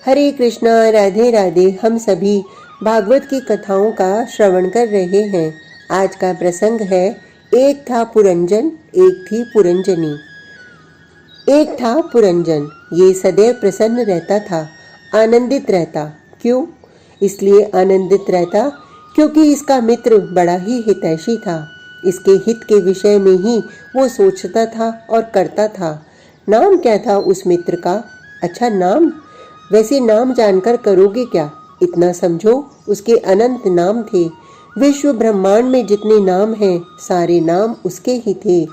हरे कृष्णा, राधे राधे। हम सभी भागवत की कथाओं का श्रवण कर रहे हैं। आज का प्रसंग है, एक था पुरंजन, एक थी पुरंजनी। एक था पुरंजन, ये सदैव प्रसन्न रहता था, आनंदित रहता। क्यों? इसलिए आनंदित रहता क्योंकि इसका मित्र बड़ा ही हितैषी था। इसके हित के विषय में ही वो सोचता था और करता था। नाम क्या था उस मित्र का? अच्छा नाम? वैसे नाम जानकर करोगे क्या? इतना समझो, उसके अनंत नाम थे। विश्व ब्रह्मांड में जितने नाम हैं, सारे नाम उसके ही थे।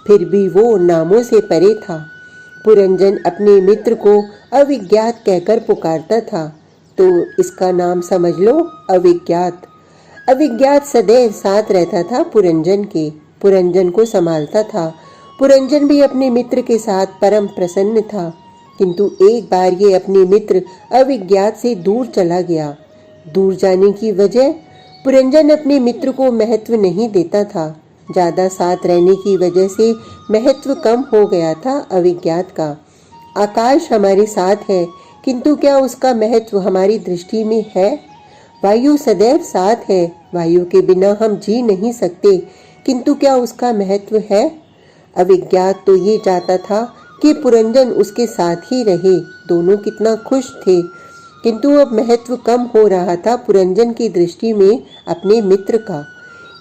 फिर भी वो नामों से परे था। पुरंजन अपने मित्र को अविज्ञात कहकर पुकारता था, तो इसका नाम समझ लो, अविज्ञात। अविज्ञात सदैव साथ रहता था पुरंजन के, पुरंजन को संभालता था। पुरंजन भी अपने मित्र के साथ परम प्रसन्न था। किंतु एक बार ये अपने मित्र अविज्ञात से दूर चला गया। दूर जाने की वजह? पुरंजन अपने मित्र को महत्व नहीं देता था। ज्यादा साथ रहने की वजह से महत्व कम हो गया था अविज्ञात का। आकाश हमारे साथ है, किंतु क्या उसका महत्व हमारी दृष्टि में है? वायु सदैव साथ है, वायु के बिना हम जी नहीं सकते, किंतु क्या उसका महत्व है? अविज्ञात तो ये चाहता था कि पुरंजन उसके साथ ही रहे। दोनों कितना खुश थे, किंतु अब महत्व कम हो रहा था पुरंजन की दृष्टि में अपने मित्र का।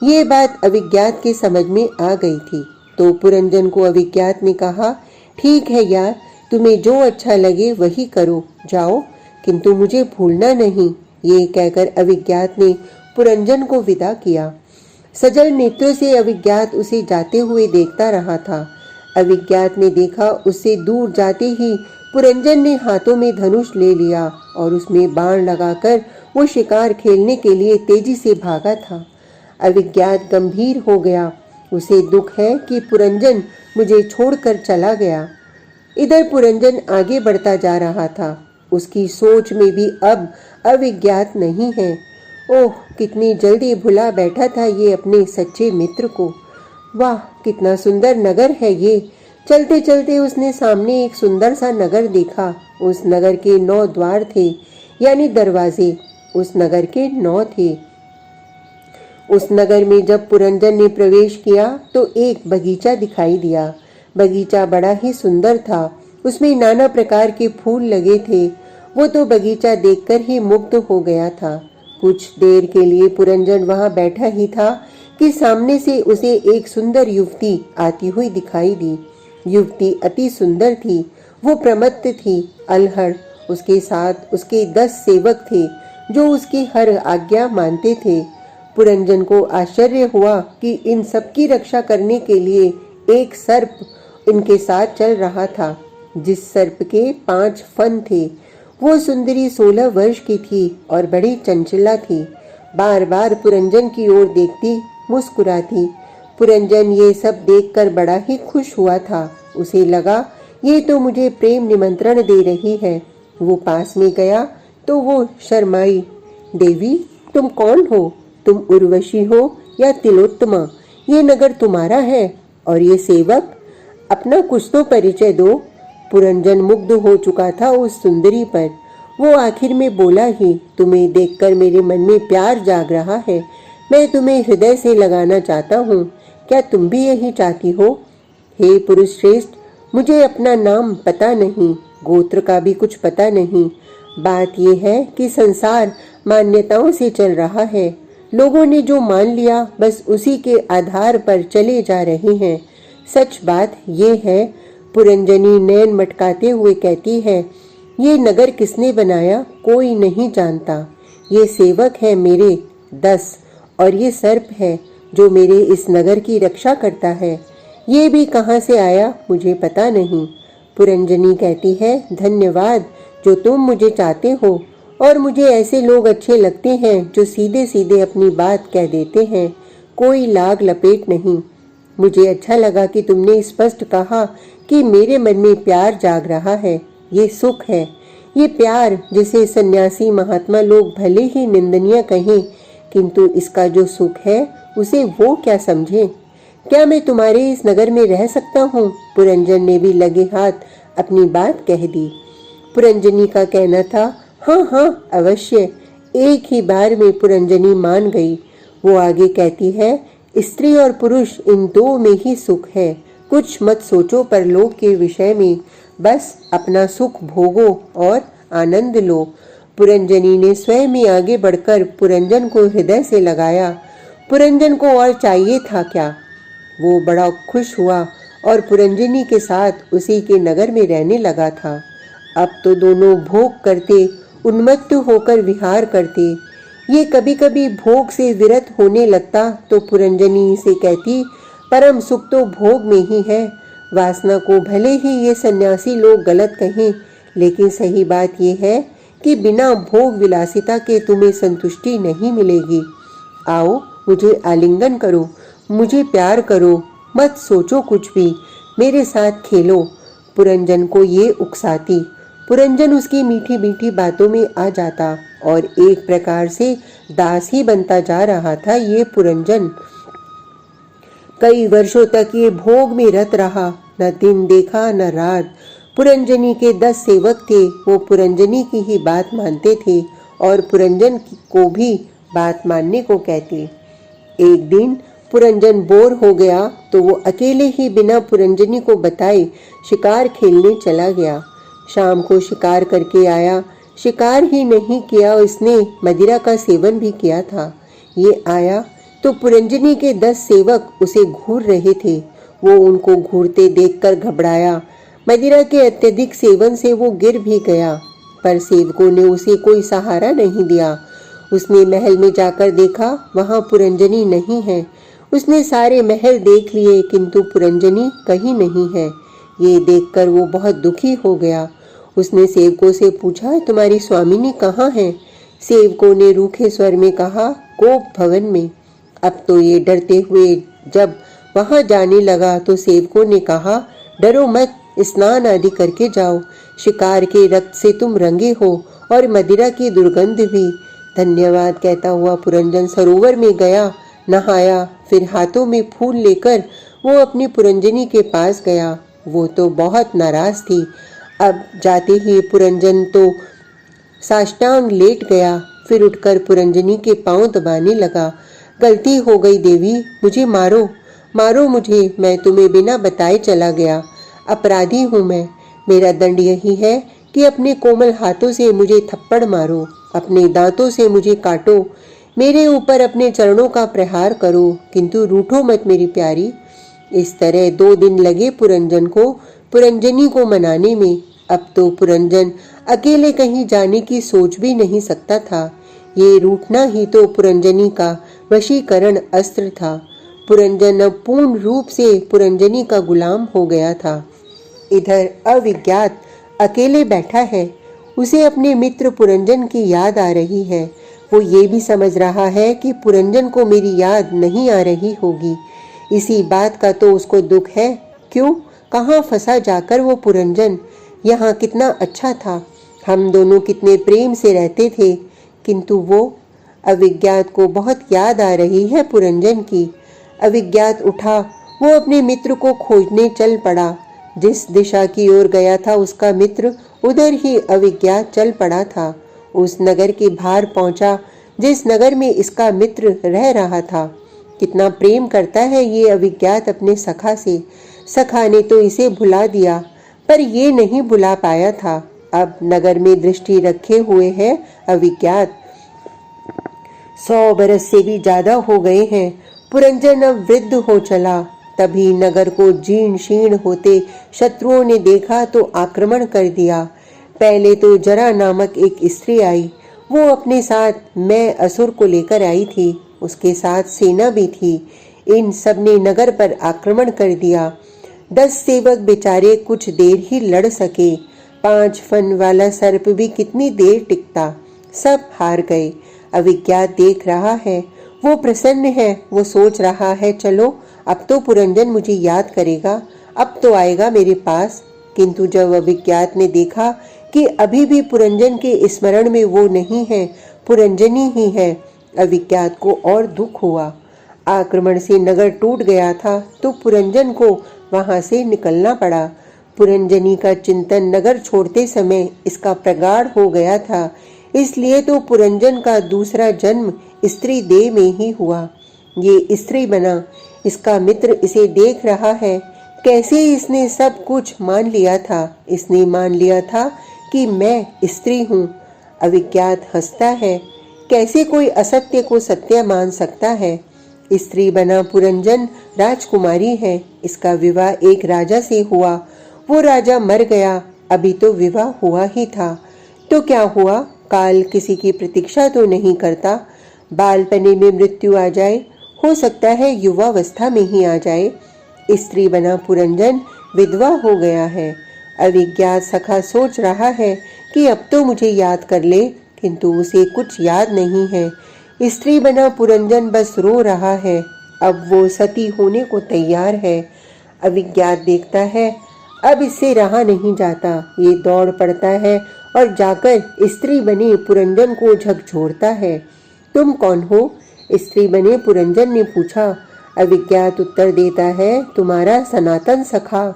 ये बात अविज्ञात के समझ में आ गई थी। तो पुरंजन को अविज्ञात ने कहा, ठीक है यार, तुम्हें जो अच्छा लगे वही करो, जाओ, किंतु मुझे भूलना नहीं। ये कहकर अविज्ञात ने पुरंजन को विदा किया। सजल नेत्रों से अविज्ञात उसे जाते हुए देखता रहा था। अविज्ञात ने देखा, उससे दूर जाते ही पुरंजन ने हाथों में धनुष ले लिया और उसमें बाण लगाकर वो शिकार खेलने के लिए तेजी से भागा था। अविज्ञात गंभीर हो गया। उसे दुख है कि पुरंजन मुझे छोड़कर चला गया। इधर पुरंजन आगे बढ़ता जा रहा था। उसकी सोच में भी अब अविज्ञात नहीं है। ओह, कितनी जल्दी भुला बैठा था ये अपने सच्चे मित्र को। वाह, कितना सुंदर नगर है ये। चलते चलते उसने सामने एक सुंदर सा नगर देखा। उस नगर के 9 द्वार थे, यानी दरवाजे। उस नगर के 9 थे। उस नगर में जब पुरंजन ने प्रवेश किया तो एक बगीचा दिखाई दिया। बगीचा बड़ा ही सुंदर था। उसमें नाना प्रकार के फूल लगे थे। वो तो बगीचा देखकर ही मुग्ध हो गया था। कुछ देर के लिए पुरंजन वहां बैठा ही था कि सामने से उसे एक सुंदर युवती आती हुई दिखाई दी। युवती अति सुंदर थी। वो प्रमत्त थी, अलहड़। उसके साथ उसके 10 सेवक थे जो उसकी हर आज्ञा मानते थे। पुरंजन को आश्चर्य हुआ कि इन सब की रक्षा करने के लिए एक सर्प इनके साथ चल रहा था, जिस सर्प के 5 फन थे। वो सुंदरी 16 वर्ष की थी और बड़ी चंचला थी। बार बार पुरंजन की ओर देखती, मुस्कुराती। पुरंजन ये सब देखकर बड़ा ही खुश हुआ था। उसे लगा, ये तो मुझे प्रेम निमंत्रण दे रही है। वो पास में गया तो वो शर्माई। देवी, तुम कौन हो? तुम उर्वशी हो या तिलोत्तमा? ये नगर तुम्हारा है और ये सेवक? अपना कुछ तो परिचय दो। पुरंजन मुग्ध हो चुका था उस सुंदरी पर। वो आखिर में बोला ही, तुम्हें देखकर मेरे मन में प्यार जाग रहा है। मैं तुम्हें हृदय से लगाना चाहता हूँ। क्या तुम भी यही चाहती हो? हे पुरुष श्रेष्ठ, मुझे अपना नाम पता नहीं, गोत्र का भी कुछ पता नहीं। बात यह है कि संसार मान्यताओं से चल रहा है। लोगों ने जो मान लिया, बस उसी के आधार पर चले जा रहे हैं। सच बात ये है, पुरंजनी नयन मटकाते हुए कहती है, ये नगर किसने बनाया कोई नहीं जानता। ये सेवक है मेरे 10 और ये सर्प है जो मेरे इस नगर की रक्षा करता है। ये भी कहाँ से आया मुझे पता नहीं। पुरंजनी कहती है, धन्यवाद जो तुम मुझे चाहते हो, और मुझे ऐसे लोग अच्छे लगते हैं जो सीधे सीधे अपनी बात कह देते हैं, कोई लाग लपेट नहीं। मुझे अच्छा लगा कि तुमने स्पष्ट कहा कि मेरे मन में प्यार जाग रहा है। ये सुख है, ये प्यार जिसे सन्यासी महात्मा लोग भले ही निंदनीय कहें, किंतु इसका जो सुख है उसे वो क्या समझे। क्या मैं तुम्हारे इस नगर में रह सकता हूँ? पुरंजन ने भी लगे हाथ अपनी बात कह दी। पुरंजनी का कहना था, हाँ हाँ अवश्य। एक ही बार में पुरंजनी मान गई। वो आगे कहती है, स्त्री और पुरुष इन दो में ही सुख है। कुछ मत सोचो परलोक के विषय में, बस अपना सुख भोगो और आनंद लो। पुरंजनी ने स्वयं ही आगे बढ़कर पुरंजन को हृदय से लगाया। पुरंजन को और चाहिए था क्या? वो बड़ा खुश हुआ और पुरंजनी के साथ उसी के नगर में रहने लगा था। अब तो दोनों भोग करते, उन्मत्त होकर विहार करते। ये कभी कभी भोग से विरत होने लगता तो पुरंजनी से कहती, परम सुख तो भोग में ही है। वासना को भले ही ये सन्यासी लोग गलत कहें, लेकिन सही बात यह है कि बिना भोग विलासिता के तुम्हें संतुष्टि नहीं मिलेगी। आओ मुझे आलिंगन करो, मुझे प्यार करो, मत सोचो कुछ भी, मेरे साथ खेलो। पुरंजन को ये उकसाती। पुरंजन उसकी मीठी मीठी बातों में आ जाता और एक प्रकार से दास ही बनता जा रहा था ये पुरंजन। कई वर्षों तक ये भोग में रत रहा, न दिन देखा न रात। पुरंजनी के 10 सेवक थे, वो पुरंजनी की ही बात मानते थे और पुरंजन को भी बात मानने को कहते। एक दिन पुरंजन बोर हो गया तो वो अकेले ही बिना पुरंजनी को बताए शिकार खेलने चला गया। शाम को शिकार करके आया। शिकार ही नहीं किया, उसने मदिरा का सेवन भी किया था। ये आया तो पुरंजनी के 10 सेवक उसे घूर रहे थे। वो उनको घूरते देखकर घबराया। मदिरा के अत्यधिक सेवन से वो गिर भी गया, पर सेवकों ने उसे कोई सहारा नहीं दिया। उसने महल में जाकर देखा, वहां पुरंजनी नहीं है। उसने सारे महल देख लिए किंतु पुरंजनी कहीं नहीं है। ये देखकर वो बहुत दुखी हो गया। उसने सेवकों से पूछा, तुम्हारी स्वामिनी कहाँ है? सेवकों ने रूखे स्वर में कहा, गोप भवन में। अब तो ये डरते हुए जब वहां जाने लगा तो सेवकों ने कहा, डरो मत, स्नान आदि करके जाओ। शिकार के रक्त से तुम रंगे हो और मदिरा की दुर्गंध भी। धन्यवाद कहता हुआ पुरंजन सरोवर में गया, नहाया, फिर हाथों में फूल लेकर वो अपनी पुरंजनी के पास गया। वो तो बहुत नाराज थी। अब जाते ही पुरंजन तो साष्टांग लेट गया, फिर उठकर पुरंजनी के पांव दबाने लगा। गलती हो गई देवी, मुझे मारो, मारो मुझे, मैं तुम्हें बिना बताए चला गया। अपराधी हूँ मैं। मेरा दंड यही है कि अपने कोमल हाथों से मुझे थप्पड़ मारो, अपने दांतों से मुझे काटो, मेरे ऊपर अपने चरणों का प्रहार करो, किंतु रूठो मत मेरी प्यारी। इस तरह 2 दिन लगे पुरंजन को पुरंजनी को मनाने में। अब तो पुरंजन अकेले कहीं जाने की सोच भी नहीं सकता था। ये रूठना ही तो पुरंजनी का वशीकरण अस्त्र था। पुरंजन अब पूर्ण रूप से पुरंजनी का गुलाम हो गया था। इधर अविज्ञात अकेले बैठा है। उसे अपने मित्र पुरंजन की याद आ रही है। वो ये भी समझ रहा है कि पुरंजन को मेरी याद नहीं आ रही होगी। इसी बात का तो उसको दुख है। क्यों, कहाँ फंसा जाकर वो पुरंजन? यहाँ कितना अच्छा था, हम दोनों कितने प्रेम से रहते थे, किंतु वो अविज्ञात को बहुत याद आ रही है पुरंजन की। अविज्ञात उठा, वो अपने मित्र को खोजने चल पड़ा। जिस दिशा की ओर गया था उसका मित्र, उधर ही अविज्ञात चल पड़ा था। उस नगर के बाहर पहुंचा जिस नगर में इसका मित्र रह रहा था। कितना प्रेम करता है ये अविज्ञात अपने सखा से। सखा ने तो इसे भुला दिया, पर ये नहीं भुला पाया था। अब नगर में दृष्टि रखे हुए है अविज्ञात। 100 बरस से भी ज्यादा हो गए हैं। पुरंजन अब वृद्ध हो चला। तभी नगर को जीर्ण शीर्ण होते शत्रुओं ने देखा तो आक्रमण कर दिया। पहले तो जरा नामक एक स्त्री आई। वो अपने साथ मैं असुर को लेकर आई थी। उसके साथ सेना भी थी। इन सब ने नगर पर आक्रमण कर दिया। 10 सेवक बेचारे कुछ देर ही लड़ सके। 5 फन वाला सर्प भी कितनी देर टिकता। सब हार गए। अविज्ञात देख रहा है, वो प्रसन्न है। वो सोच रहा है, चलो अब तो पुरंजन मुझे याद करेगा, अब तो आएगा मेरे पास। किंतु जब अविज्ञात ने देखा कि अभी भी पुरंजन के स्मरण में वो नहीं है, पुरंजनी ही है, अविज्ञात को और दुख हुआ। आक्रमण से नगर टूट गया था तो पुरंजन को वहां से निकलना पड़ा। पुरंजनी का चिंतन नगर छोड़ते समय इसका प्रगाढ़ हो गया था। इसलिए तो पुरंजन का दूसरा जन्म स्त्री देह में ही हुआ। ये स्त्री बना, इसका मित्र इसे देख रहा है। कैसे इसने सब कुछ मान लिया था। इसने मान लिया था कि मैं स्त्री हूँ। अविज्ञात हंसता है। कैसे कोई असत्य को सत्य मान सकता है। स्त्री बना पुरंजन राजकुमारी है। इसका विवाह एक राजा से हुआ। वो राजा मर गया। अभी तो विवाह हुआ ही था। तो क्या हुआ, काल किसी की प्रतीक्षा तो नहीं करता। बालपने में मृत्यु आ जाए, हो सकता है युवावस्था में ही आ जाए। स्त्री बना पुरंजन विधवा हो गया है। अविज्ञात सखा सोच रहा है कि अब तो मुझे याद कर ले, किंतु उसे कुछ याद नहीं है। स्त्री बना पुरंजन बस रो रहा है। अब वो सती होने को तैयार है। अविज्ञात देखता है, अब इससे रहा नहीं जाता। ये दौड़ पड़ता है और जाकर स्त्री बने पुरंजन को झकझोरता है। तुम कौन हो? स्त्री बने पुरंजन ने पूछा। अविज्ञात उत्तर देता है, तुम्हारा सनातन सखा।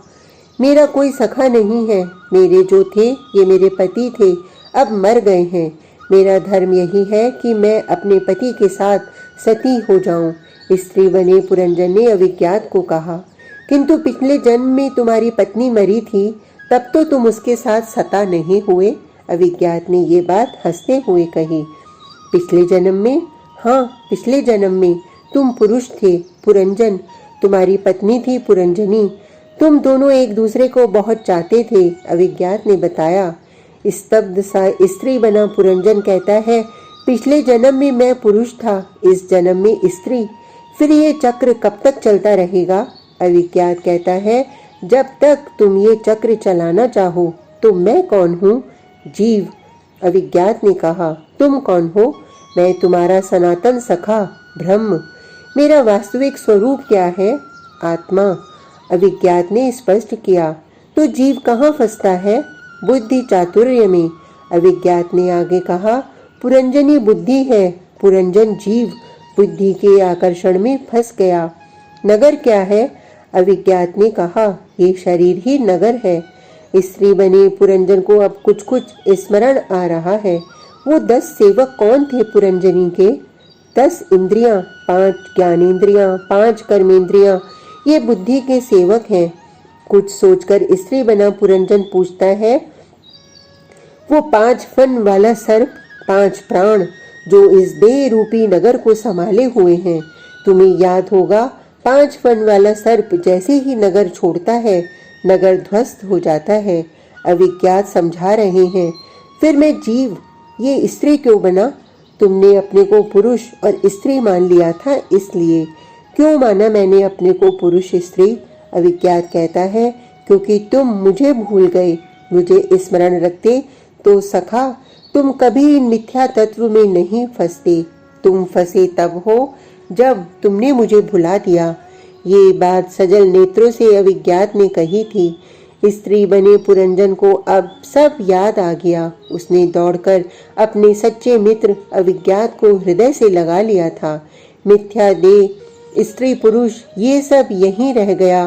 मेरा कोई सखा नहीं है। मेरे जो थे ये मेरे पति थे, अब मर गए हैं। मेरा धर्म यही है कि मैं अपने पति के साथ सती हो जाऊं। स्त्री बने पुरंजन ने अविज्ञात को कहा, किंतु पिछले जन्म में तुम्हारी पत्नी मरी थी, तब तो तुम उसके साथ सता नहीं हुए। अविज्ञात ने ये बात हंसते हुए कही। पिछले जन्म में? हाँ, पिछले जन्म में तुम पुरुष थे पुरंजन, तुम्हारी पत्नी थी पुरंजनी। तुम दोनों एक दूसरे को बहुत चाहते थे, अविज्ञात ने बताया। स्तब्ध सा स्त्री बना पुरंजन कहता है, पिछले जन्म में मैं पुरुष था, इस जन्म में स्त्री। फिर ये चक्र कब तक चलता रहेगा? अविज्ञात कहता है, जब तक तुम ये चक्र चलाना चाहो। तो मैं कौन हूँ? जीव। अविज्ञात ने कहा, तुम कौन हो? मैं तुम्हारा सनातन सखा ब्रह्म। मेरा वास्तविक स्वरूप क्या है? आत्मा। अविज्ञात ने स्पष्ट किया। तो जीव कहाँ फंसता है? बुद्धि चातुर्य में। अविज्ञात ने आगे कहा, पुरंजनी बुद्धि है, पुरंजन जीव बुद्धि के आकर्षण में फंस गया। नगर क्या है? अविज्ञात ने कहा, ये शरीर ही नगर है। स्त्री बने पुरंजन को अब कुछ कुछ स्मरण आ रहा है। वो 10 सेवक कौन थे पुरंजनी के? 10 इंद्रियां, 5 ज्ञानेंद्रियां, 5 कर्मेंद्रियां, ये बुद्धि के सेवक हैं। कुछ सोचकर स्त्री बना पुरंजन पूछता है, वो 5 फन वाला सर्प, 5 प्राण जो इस देह रूपी नगर को संभाले हुए हैं। तुम्हें याद होगा, 5 फन वाला सर्प जैसे ही नगर छोड़ता है, नगर ध्वस्त हो जाता है। अविज्ञात समझा रहे हैं। फिर मैं जीव, ये स्त्री क्यों बना? तुमने अपने को पुरुष और स्त्री मान लिया था, इसलिए। क्यों माना मैंने अपने को पुरुष स्त्री? अविज्ञात कहता है, क्योंकि तुम मुझे भूल गए। मुझे स्मरण रखते तो सखा तुम कभी इन मिथ्या तत्व में नहीं फंसते। तुम फंसे तब हो जब तुमने मुझे भुला दिया। ये बात सजल नेत्रों से अविज्ञात ने कही थी। स्त्री बने पुरंजन को अब सब याद आ गया। उसने दौड़कर अपने सच्चे मित्र अविज्ञात को हृदय से लगा लिया था। मिथ्या देह, स्त्री पुरुष, ये सब यहीं रह गया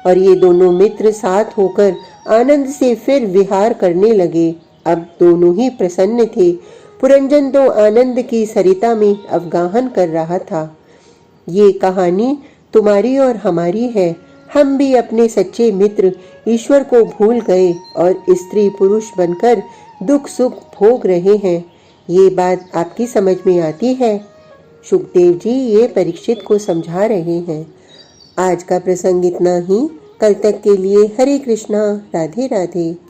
और ये दोनों मित्र साथ होकर आनंद से फिर विहार करने लगे। अब दोनों ही प्रसन्न थे। पुरंजन तो आनंद की सरिता में अवगाहन कर रहा था। ये कहानी तुम्हारी और हमारी है। हम भी अपने सच्चे मित्र ईश्वर को भूल गए और स्त्री पुरुष बनकर दुख सुख भोग रहे हैं। ये बात आपकी समझ में आती है? शुकदेव जी ये परीक्षित को समझा रहे हैं। आज का प्रसंग इतना ही। कल तक के लिए हरे कृष्णा, राधे राधे।